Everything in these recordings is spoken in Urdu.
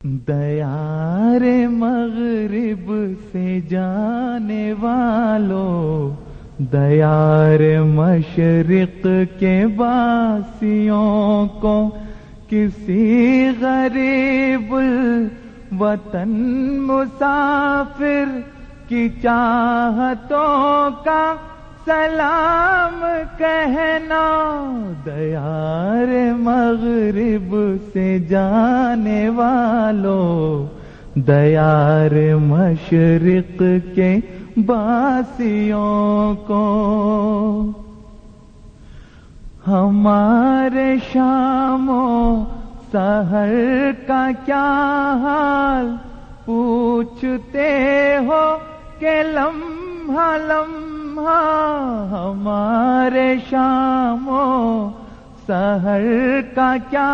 دیار مغرب سے جانے والوں، دیار مشرق کے باسیوں کو کسی غریب الوطن مسافر کی چاہتوں کا سلام کہنا۔ دیار مغرب سے جانے والوں، دیار مشرق کے باسیوں کو، ہمارے شام و سحر کا کیا حال پوچھتے ہو کہ لمحہ لمحہ، ہمارے شام و سحر کا کیا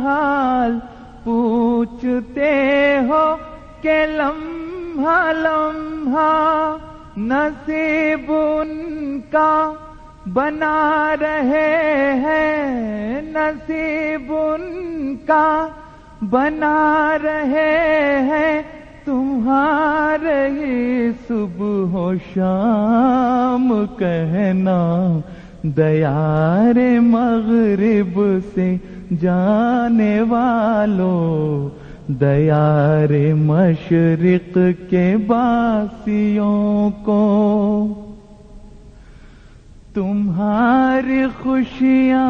حال پوچھتے ہو کہ لمحہ لمحہ، نصیب ان کا بنا رہے ہیں، نصیب ان کا بنا رہے ہیں، تمہارے ہی صبح و شام کہنا۔ دیار مغرب سے جانے والوں، دیار مشرق کے باسیوں کو، تمہاری خوشیاں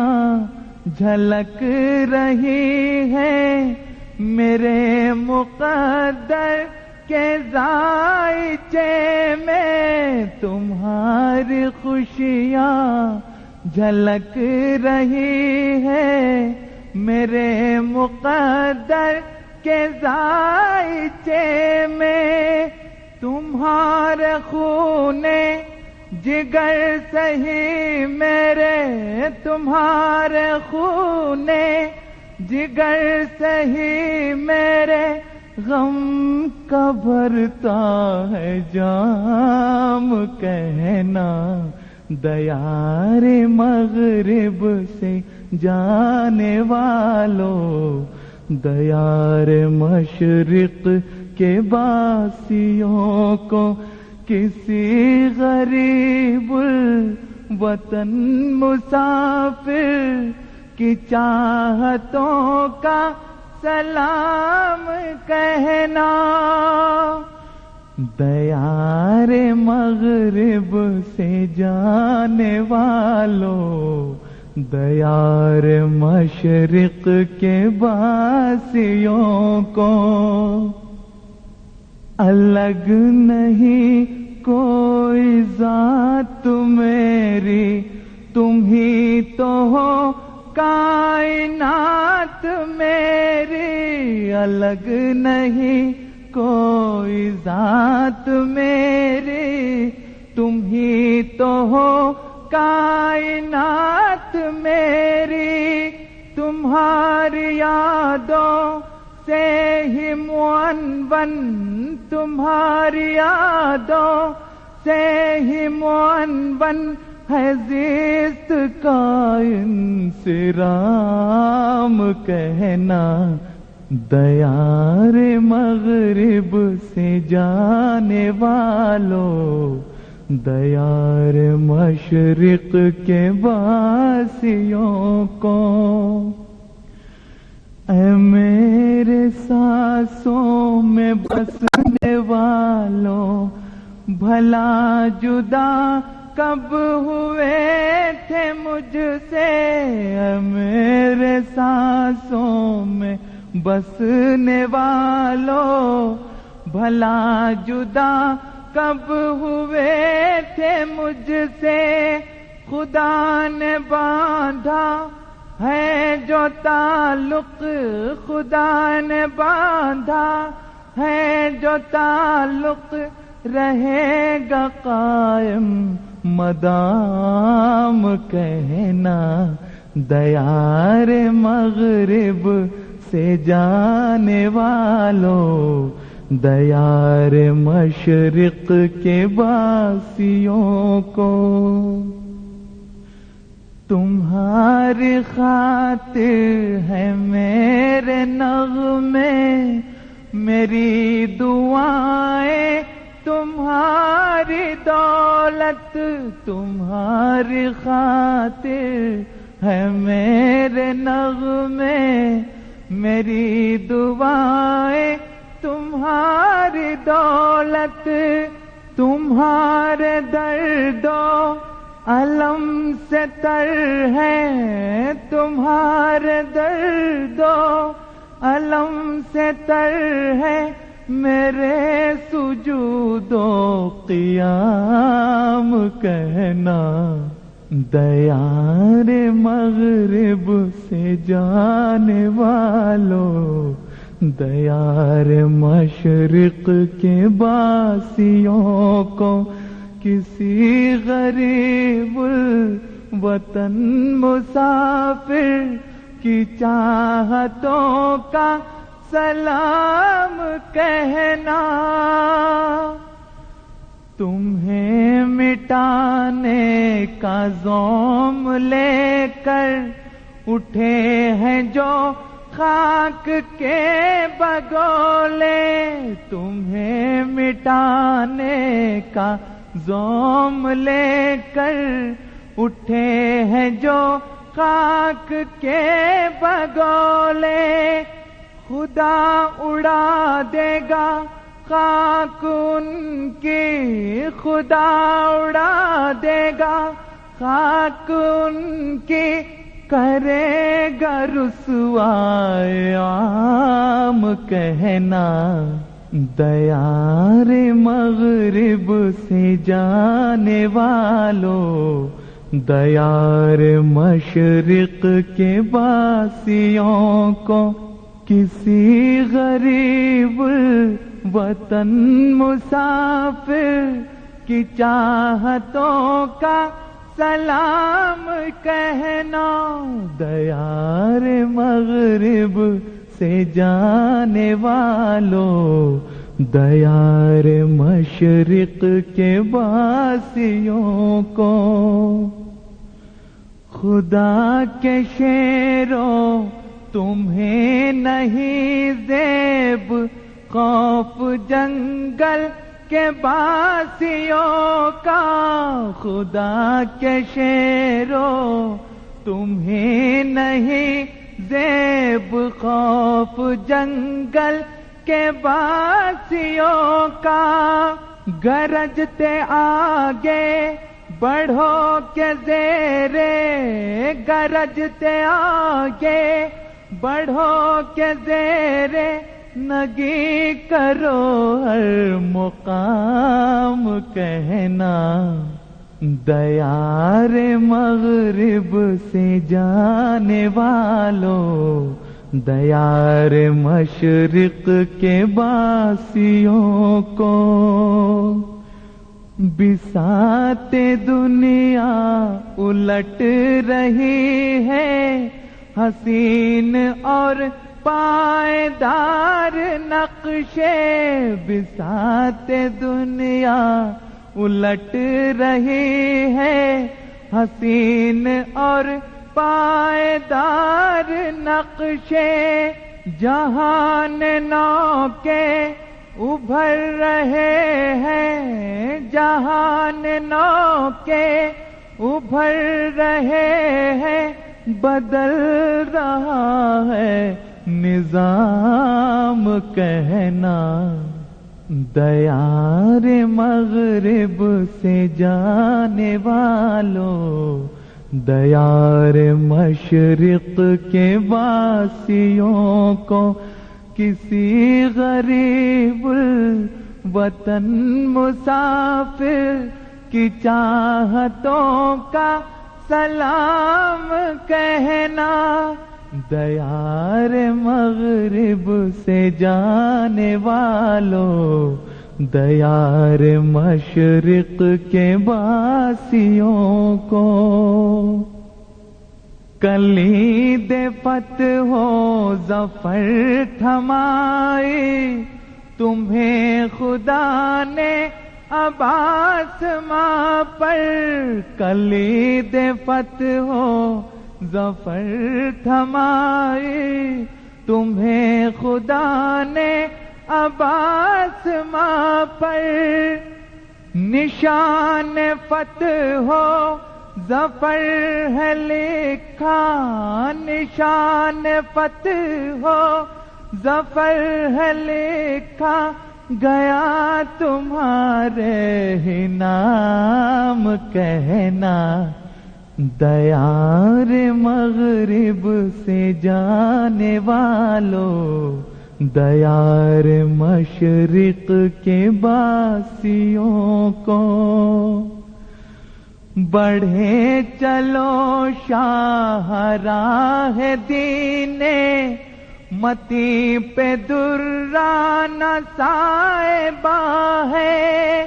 جھلک رہی ہیں میرے مقدر کے ذائچے میں، تمہاری خوشیاں جھلک رہی ہیں میرے مقدر کے ذائچے میں، تمہارے خون جگر سہی میرے، تمہارے خون جگر سہی میرے، غم کا بھرتا ہے جام کہنا۔ دیار مغرب سے جانے والوں، دیار مشرق کے باسیوں کو کسی غریب الوطن مسافر کی چاہتوں کا سلام کہنا۔ دیار مغرب سے جانے والوں، دیار مشرق کے باسیوں کو، الگ نہیں کوئی ذات میری، تم ہی تو ہو کائنات میری، الگ نہیں کوئی ذات میری، تم ہی تو ہو کائنات میری، تمہاری یادوں سے ہی معنون، تمہاری یادوں سے ہی معنون ہے زیست کا انصرام کہنا۔ دیار مغرب سے جانے والوں، دیار مشرق کے باسیوں کو، اے میرے سانسوں میں بسنے والوں، بھلا جدا کب ہوئے تھے مجھ سے، اے میرے سانسوں میں بسنے والوں، بھلا جدا کب ہوئے تھے مجھ سے، خدا نے باندھا ہے جو تعلق، خدا نے باندھا ہے جو تعلق، رہے گا قائم مدام کہنا۔ دیار مغرب سے جانے والوں، دیار مشرق کے باسیوں کو، تمہاری خاطر ہے میرے نغمے میری دعائیں تمہاری دولت تمہاری خاطر ہے میرے نغمے، میری دعائیں تمہاری دولت تمہارے درد و الم سے تر ہے، تمہارے درد و الم سے تر ہے، میرے سجود و قیام کہنا، دیار مغرب سے جانے والوں، دیار مشرق کے باسیوں کو کسی غریب وطن مسافر کی چاہتوں کا سلام کہنا، تمہیں مٹانے کا زوم لے کر اٹھے ہیں جو خاک کے بگولے، تمہیں مٹانے کا زوم لے کر اٹھے ہیں جو خاک کے بگولے، خدا اڑا دے گا خاک ان کی، خدا اڑا دے گا خاک ان کی، کرے گا رسوائے عام کہنا، دیار مغرب سے جانے والوں، دیار مشرق کے باسیوں کو کسی غریب وطن مسافر کی چاہتوں کا سلام کہنا، دیار مغرب سے جانے والوں، دیار مشرق کے باسیوں کو، خدا کے شیروں تمہیں نہیں زیب خوف جنگل کے باسیوں کا، خدا کے شیروں تمہیں نہیں زیب خوف جنگل کے باسیوں کا، گرجتے آگے بڑھو کے زیرے، گرجتے آگے بڑھو کے زیرے، نگی کرو ہر مقام کہنا، دیار مغرب سے جانے والوں، دیار مشرق کے باسیوں کو، بساط دنیا الٹ رہی ہے، حسین اور پائیدار نقشے، بساط دنیا الٹ رہی ہے، حسین اور پائیدار نقشے، جہان نو کے ابھر رہے ہیں، جہان نو کے ابھر رہے ہیں، بدل رہا ہے نظام کہنا، دیار مغرب سے جانے والوں، دیار مشرق کے باسیوں کو کسی غریب وطن مسافر کی چاہتوں کا سلام کہنا، دیار مغرب سے جانے والوں، دیار مشرق کے باسیوں کو، کلید فتح و ظفر تھمائی تمہیں خدا نے اب آسماں پر، کلید فتح و ظفر تھمائی تمہیں خدا نے اب آسماں پر، نشان فتح ہو ظفر ہے لکھا، نشان فتح ہو ظفر ہے لکھا، گیا تمہارے ہی نام کہنا، دیار مغرب سے جانے والوں، دیار مشرق کے باسیوں کو، بڑھے چلو شاہراہ دین متی پہ درانہ صائبہ ہے،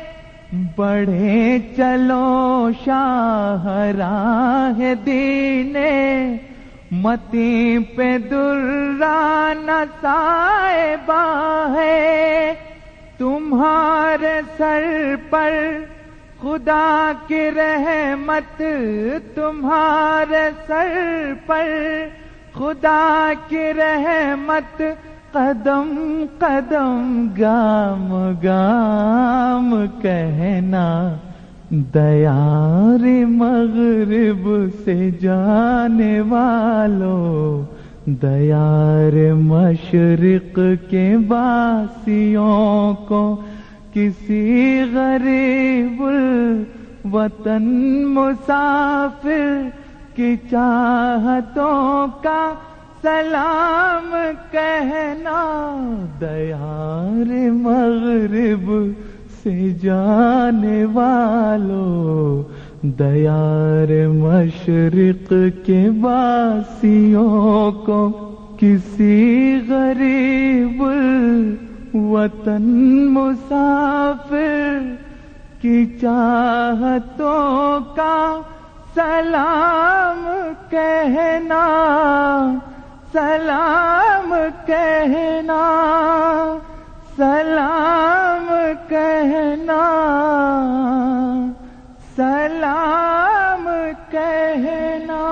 بڑھے چلو شاہراہ دین متی پہ درانہ صائبہ ہے، تمہارے سر پر خدا کی رحمت، تمہارے سر پر خدا کی رحمت، قدم قدم گام گام کہنا، دیار مغرب سے جانے والوں، دیار مشرق کے باسیوں کو، کسی غریب الوطن مسافر کی چاہتوں کا سلام کہنا، دیار مغرب سے جانے والوں، دیار مشرق کے باسیوں کو، کسی غریب وطن مسافر کی چاہتوں کا سلام کہنا، سلام کہنا، سلام کہنا، سلام کہنا۔